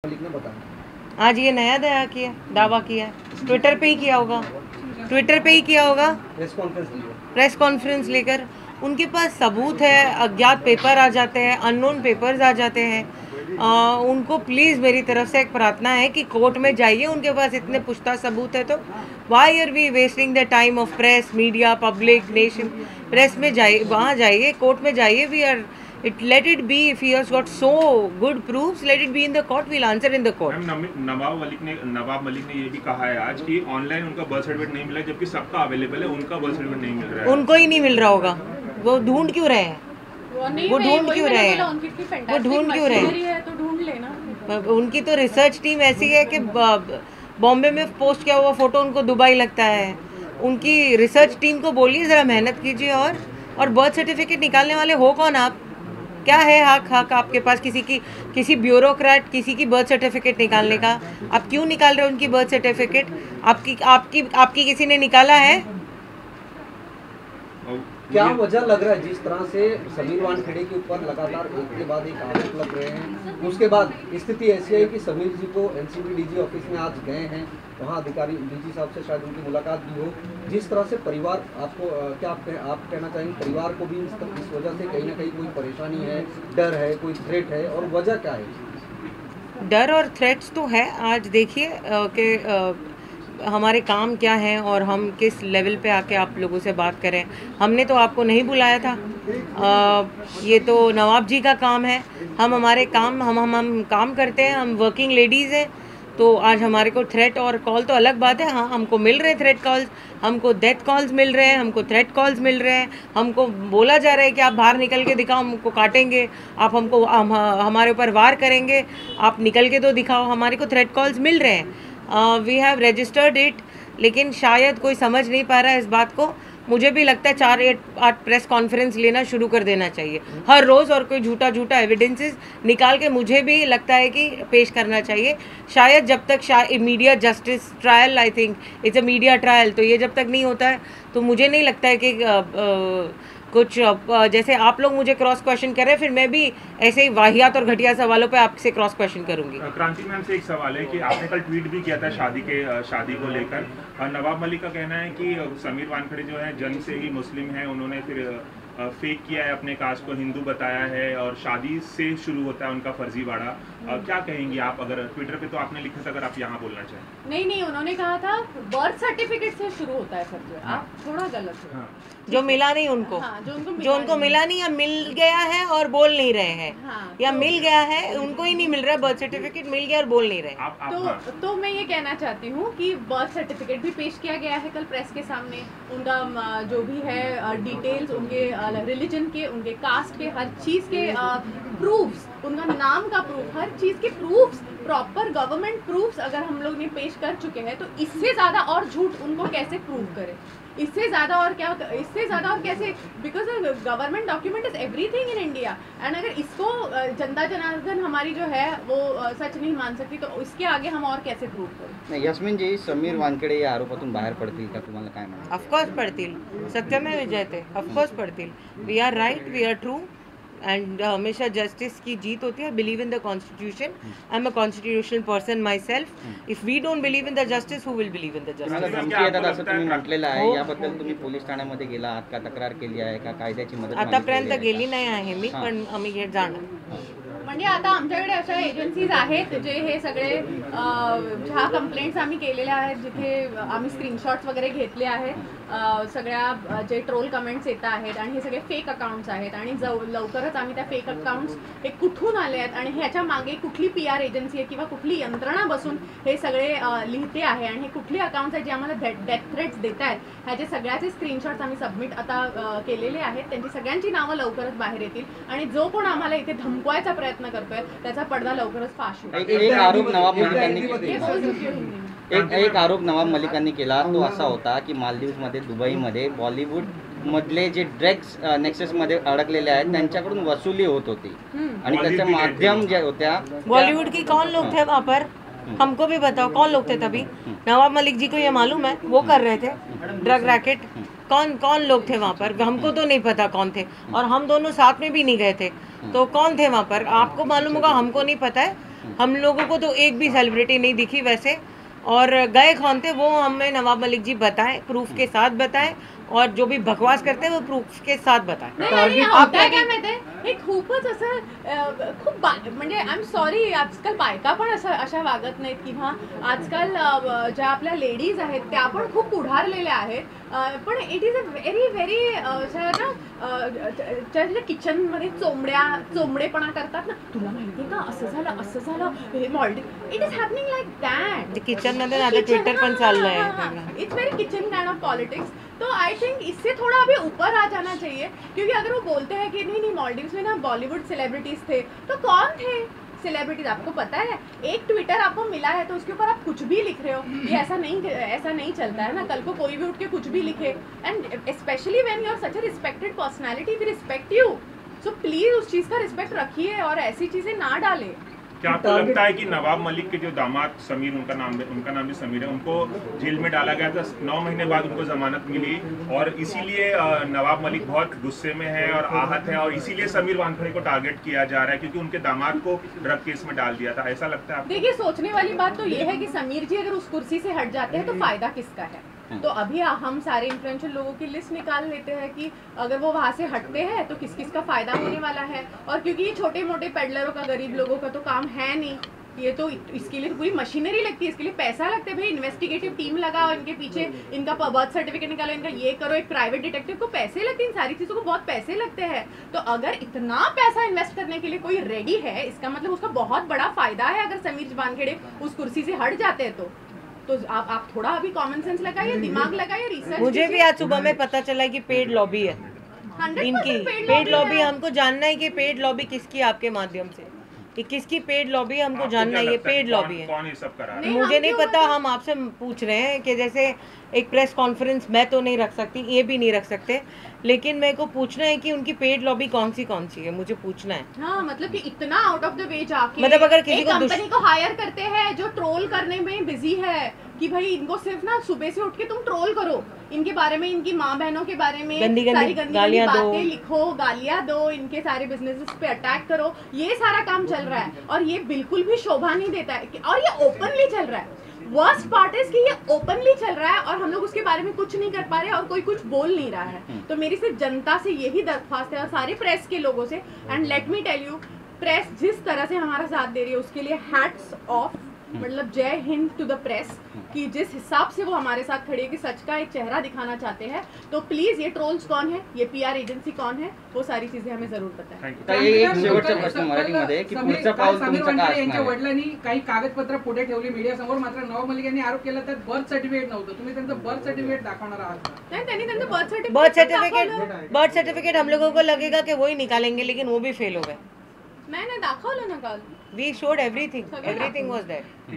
मलिक ने बताया। आज ये नया दावा किया है, ट्विटर पे ही किया होगा, ट्विटर पे ही किया होगा, प्रेस कॉन्फ्रेंस लेकर। उनके पास सबूत है, अज्ञात पेपर आ जाते हैं, अननोन पेपर्स आ जाते हैं। उनको प्लीज़ मेरी तरफ से एक प्रार्थना है कि कोर्ट में जाइए, उनके पास इतने पुख्ता सबूत है तो why are we wasting the time of press, media, public, nation. Press में जाइए, वहाँ जाइए, कोर्ट में जाइए। We are let it be. If he has got so good proofs, let it be in the court. We'll answer in the court. Nawab Malik ने ये भी कहा है आज कि ऑनलाइन उनका बर्थ सर्टिफिकेट नहीं मिला, जबकि सबका अवेलेबल है, उनका बर्थ सर्टिफिकेट नहीं मिल रहा है। उनको ही नहीं मिल रहा होगा, वो ढूंढ क्यों रहे हैं? वो ढूंढ क्यों रहे हैं? वो ढूंढ क्यों रहे हैं? तो ढूंढ लेना। उनकी तो रिसर्च टीम ऐसी है कि बॉम्बे में पोस्ट किया हुआ फोटो उनको दुबई लगता है। उनकी रिसर्च टीम को बोलिए ज़रा मेहनत कीजिए। और बर्थ सर्टिफिकेट निकालने वाले हो कौन आप? क्या है हक आपके पास किसी ब्यूरोक्रेट किसी की बर्थ सर्टिफिकेट निकालने का? आप क्यों निकाल रहे हो उनकी बर्थ सर्टिफिकेट? आपकी किसी ने निकाला है? क्या वजह लग रहा है जिस तरह से समीर वानखेड़े के ऊपर लगातार एक के बाद एक आरोप लग रहे हैं, उसके बाद स्थिति ऐसी है कि समीर जी को एनसीबी डीजी ऑफिस में आज गए हैं, वहां अधिकारी डीजी साहब से शायद उनकी मुलाकात भी हो। जिस तरह से परिवार आपको क्या आप कहना चाहेंगे, परिवार को भी इस वजह से कहीं ना कहीं कोई परेशानी है, डर है, कोई थ्रेट है, और वजह क्या है? डर और थ्रेट्स तो है। आज देखिए कि हमारे काम क्या हैं और हम किस लेवल पे आके आप लोगों से बात करें। हमने तो आपको नहीं बुलाया था, ये तो नवाब जी का काम है। हम हमारे काम हम काम करते हैं, हम वर्किंग लेडीज़ हैं। तो आज हमारे को थ्रेट और कॉल तो अलग बात है। हाँ, हमको मिल रहे हैं थ्रेट कॉल्स, हमको डेथ कॉल्स मिल रहे हैं, हमको थ्रेट कॉल्स मिल रहे हैं। हमको बोला जा रहा है कि आप बाहर निकल के दिखाओ, हमको काटेंगे, आप हमारे ऊपर वार करेंगे, आप निकल के तो दिखाओ। हमारे को थ्रेट कॉल्स मिल रहे हैं। वी हैव रजिस्टर्ड इट, लेकिन शायद कोई समझ नहीं पा रहा है इस बात को। मुझे भी लगता है 4-8 प्रेस कॉन्फ्रेंस लेना शुरू कर देना चाहिए हर रोज़, और कोई झूठा एविडेंसेस निकाल के मुझे भी लगता है कि पेश करना चाहिए। शायद जब तक media justice trial, I think it's a media trial, तो ये जब तक नहीं होता है तो मुझे नहीं लगता है कि कुछ जैसे आप लोग मुझे क्रॉस क्वेश्चन कर रहे हैं, फिर मैं भी ऐसे ही वाहियात और घटिया सवालों पे आपसे क्रॉस क्वेश्चन करूंगी। क्रांति मैम से एक सवाल है कि आपने कल ट्वीट भी किया था शादी को लेकर। नवाब मलिक का कहना है कि समीर वानखेड़े जो है जन्म से ही मुस्लिम है, उन्होंने फिर फेक किया है, अपने कास्ट को हिंदू बताया है, और शादी से शुरू होता है उनका फर्जीवाड़ा। क्या कहेंगी आप? अगर ट्विटर पे तो आपने लिखा था, अगर आप यहाँ बोलना चाहें। नहीं, उन्होंने कहा था बर्थ सर्टिफिकेट से शुरू होता है फर्जीवाड़ा। आप थोड़ा गलत हो। हाँ। जो मिला नहीं उनको, हाँ, जो उनको मिला नहीं या मिल गया है और बोल नहीं रहे हैं। हाँ, या मिल गया है, उनको ही नहीं मिल रहा, बर्थ सर्टिफिकेट मिल गया और बोल नहीं रहे। तो मैं ये कहना चाहती हूँ कि बर्थ सर्टिफिकेट भी पेश किया गया है कल प्रेस के सामने। उनका जो भी है डिटेल्स, उनके रिलीजन के, उनके कास्ट के, हर चीज़ के प्रूफ्स, उनका नाम का प्रूफ, हर चीज़ के प्रूफ्स, प्रॉपर गवर्नमेंट प्रूफ्स अगर हम लोग ने पेश कर चुके हैं, तो इससे ज़्यादा और झूठ उनको कैसे प्रूव करें? इससे ज़्यादा और क्या, इससे ज़्यादा और कैसे? Because government document is everything in India, and अगर इसको जनता जनार्दन हमारी जो है वो सच नहीं मान सकती, तो इसके आगे हम और कैसे प्रूव करें? नाही, यस्मिन जी, समीर वानखेड़े या आरोपातून बाहेर पडतील का? तुम्हाला काय म्हणायचं? ऑफकोर्स पडतील, सत्यमेव जयते, ऑफकोर्स पडतील। We are right, we are true, and हमेशा जस्टिस की जीत होती है। Believe in the constitution, I am a constitutional person myself. If we don't believe in the justice, who will believe in the तुम्हाला justice? धमकी येतात असं तुम्ही म्हटलेलं आहे, याबद्दल तुम्ही पोलीस ठाण्यामध्ये गेला आहात का? तक्रार केली आहे का? कायद्याची मदत आतापर्यंत गेली नाही आहे मी, पण आम्ही हे जाणार। म्हणजे आता आमच्याकडे अशा एजन्सीज आहेत जे हे सगळे ज्या कंप्लेंट्स आम्ही केलेल्या आहेत, जिथे आम्ही स्क्रीनशॉट्स वगैरे घेतले आहेत, सगळ्या जे ट्रोल कमेंट्स येत आहेत, आणि हे सगळे फेक अकाउंट्स आहेत, आणि लवकरच आम्ही त्या फेक अकाउंट्स हे कुठून आले आहेत आणि ह्याच्या मागे कुठली PR एजन्सी आहे किंवा कुठली यंत्रणा बसून हे सगळे लिहिते आहे, आणि हे कुठली अकाउंट्स आहेत जे आम्हाला डेथ थ्रेट्स देत आहेत, ह्याचे सगळ्याचे स्क्रीनशॉट्स आम्ही सबमिट आता केलेले आहेत। त्यांची सगळ्यांची नावं लवकरच बाहेर येतील, आणि जो कोण आम्हाला इथे धमकवायचा प्रयत्न करतोय त्याचा पडदा लवकरच फाश होईल। एक आरोप नवाब मलिकांनी केला, तो असा होता की मालदीव्समध्ये, दुबईमध्ये बॉलिवूड मधले जे ड्रग्स नेक्सस मध्ये अडकलेले आहेत त्यांच्याकडून वसुली होत होती, आणि त्याच्या माध्यम जे होत्या बॉलीवुड की कौन लोग थे वहाँ पर? हमको भी बताओ कौन लोग थे तभी? नवाब मलिक जी को ये मालूम है, वो कर रहे थे ड्रग रैकेट। कौन लोग थे वहाँ पर? हमको तो नहीं पता कौन थे, और हम दोनों साथ में भी नहीं गए थे, तो कौन थे वहाँ पर? आपको मालूम होगा, हमको नहीं पता है। हम लोगों को तो एक भी सेलिब्रिटी नहीं दिखी वैसे, और गए कौन थे वो हमें नवाब मलिक जी बताएं, प्रूफ के साथ बताएं, और जो भी बकवास करते हैं वो प्रूफ के साथ बताएं। नाही, होतंय काय माहितीये, हे खूपच असं खूप म्हणजे आय एम सॉरी, आजकाल बायका पण अशा वागत नाहीत, किंवा आजकाल ज्या आपल्या लेडीज आहेत त्या पण खूप पुढारलेल्या आहेत, पण इट इज अ व्हेरी ना किचनमध्ये चोंबडेपणा करतात ना, तुला माहितीये का असं झालं हे Maldives, it is happening like that kitchen मध्ये आता ट्विटर पण चाललंय, it's very kitchen kind of politics. तो आई थिंक इससे थोड़ा अभी ऊपर आ जाना चाहिए, क्योंकि अगर वो बोलते हैं कि नहीं मॉलडीव्स में ना बॉलीवुड सेलिब्रिटीज थे, तो कौन थे सेलिब्रिटीज आपको पता है? एक ट्विटर आपको मिला है तो उसके ऊपर आप कुछ भी लिख रहे हो, ये ऐसा नहीं चलता है ना, कल को कोई भी उठ के कुछ भी लिखे, and specially when you are such a respected personality, we respect you, so please उस चीज का रिस्पेक्ट रखिए और ऐसी चीजें ना डालें। क्या आपको लगता है कि नवाब मलिक के जो दामाद समीर, उनका नाम भी समीर है, उनको जेल में डाला गया था, 9 महीने बाद उनको जमानत मिली, और इसीलिए नवाब मलिक बहुत गुस्से में है और आहत है, और इसीलिए समीर वानखेड़े को टारगेट किया जा रहा है क्योंकि उनके दामाद को ड्रग केस में डाल दिया था, ऐसा लगता है आपको? देखिए, सोचने वाली बात तो ये है कि समीर जी अगर उस कुर्सी से हट जाते हैं तो फायदा किसका है? तो अभी हम सारे इन्फ्लुएंशियल लोगों की लिस्ट निकाल लेते हैं कि अगर वो वहाँ से हटते हैं तो किस किस का फायदा होने वाला है, और क्योंकि ये छोटे मोटे पेडलरों का, गरीब लोगों का तो काम है नहीं, ये तो इसके लिए पूरी मशीनरी लगती है, इसके लिए पैसा लगता है भाई, इन्वेस्टिगेटिव टीम लगाओ, इनके पीछे इनका बर्थ सर्टिफिकेट निकालो, इनका ये करो, एक प्राइवेट डिटेक्टिव को पैसे लगते हैं, इन सारी चीजों को बहुत पैसे लगते हैं। तो अगर इतना पैसा इन्वेस्ट करने के लिए कोई रेडी है, इसका मतलब उसका बहुत बड़ा फायदा है अगर समीर वानखेड़े उस कुर्सी से हट जाते हैं तो आप थोड़ा अभी कॉमन सेंस लगाइए, दिमाग लगाइए, रिसर्च। मुझे भी आज सुबह में पता चला कि पेड लॉबी है इनकी, पेड लॉबी। हमको जानना है कि पेड लॉबी किसकी, आपके माध्यम से कि किसकी पेड लॉबी, हमको जानना है ये पेड लॉबी है। कौन ये सब करा रहा है? मुझे नहीं पता, हम आपसे पूछ रहे हैं कि जैसे एक प्रेस कॉन्फ्रेंस मैं तो नहीं रख सकती, ये भी नहीं रख सकते, लेकिन मेरे को पूछना है कि उनकी पेड लॉबी कौन सी है, मुझे पूछना है। हाँ, मतलब कि इतना आउट ऑफ द वे जाके, मतलब अगर किसी को कंपनी को हायर करते हैं जो ट्रोल करने में बिजी है, कि भाई इनको सिर्फ ना सुबह से उठ के तुम ट्रोल करो, इनके बारे में, इनकी माँ बहनों के बारे में गंदी गंदी बातें लिखो, गालियां दो, इनके सारे बिजनेसेस पे अटैक करो, ये सारा काम चल रहा है, और ये बिल्कुल भी शोभा नहीं देता है, और ये ओपनली चल रहा है। वर्स्ट पार्ट इज कि ये ओपनली चल रहा है और हम लोग उसके बारे में कुछ नहीं कर पा रहे और कोई कुछ बोल नहीं रहा है। तो मेरी सिर्फ जनता से यही दरख्वास्त है और सारे प्रेस के लोगों से, and let me tell you, press जिस तरह से हमारा साथ दे रही है उसके लिए हैट्स ऑफ, मतलब जय हिंद टू द प्रेस, कि जिस हिसाब से वो हमारे साथ खड़े है कि सच का एक चेहरा दिखाना चाहते हैं। तो प्लीज ये ट्रोल्स कौन है, ये पीआर एजन्सी कौन है, वो सारी चीजें हमें जरूर पता है। एक शेवटचा प्रश्न मराठीमध्ये की पुढचं पाऊल तुमचं काय असणार यांच्या वडिलांनी काही कागदपत्र पुढे ठेवली मीडिया समोर, मात्र नवाब मलिक यांनी आरोप केला त्यात बर्थ सर्टिफिकेट नव्हतं, तुम्ही त्यांचं बर्थ सर्टिफिकेट दाखवणार आहात? नहीं, त्यांनी त्यांचं बर्थ सर्टिफिकेट हम लोगों को लगेगा कि वही निकालेंगे, लेकिन वो भी फेल हो गए। मैंने दाखवलं ना काल, we showed everything was there.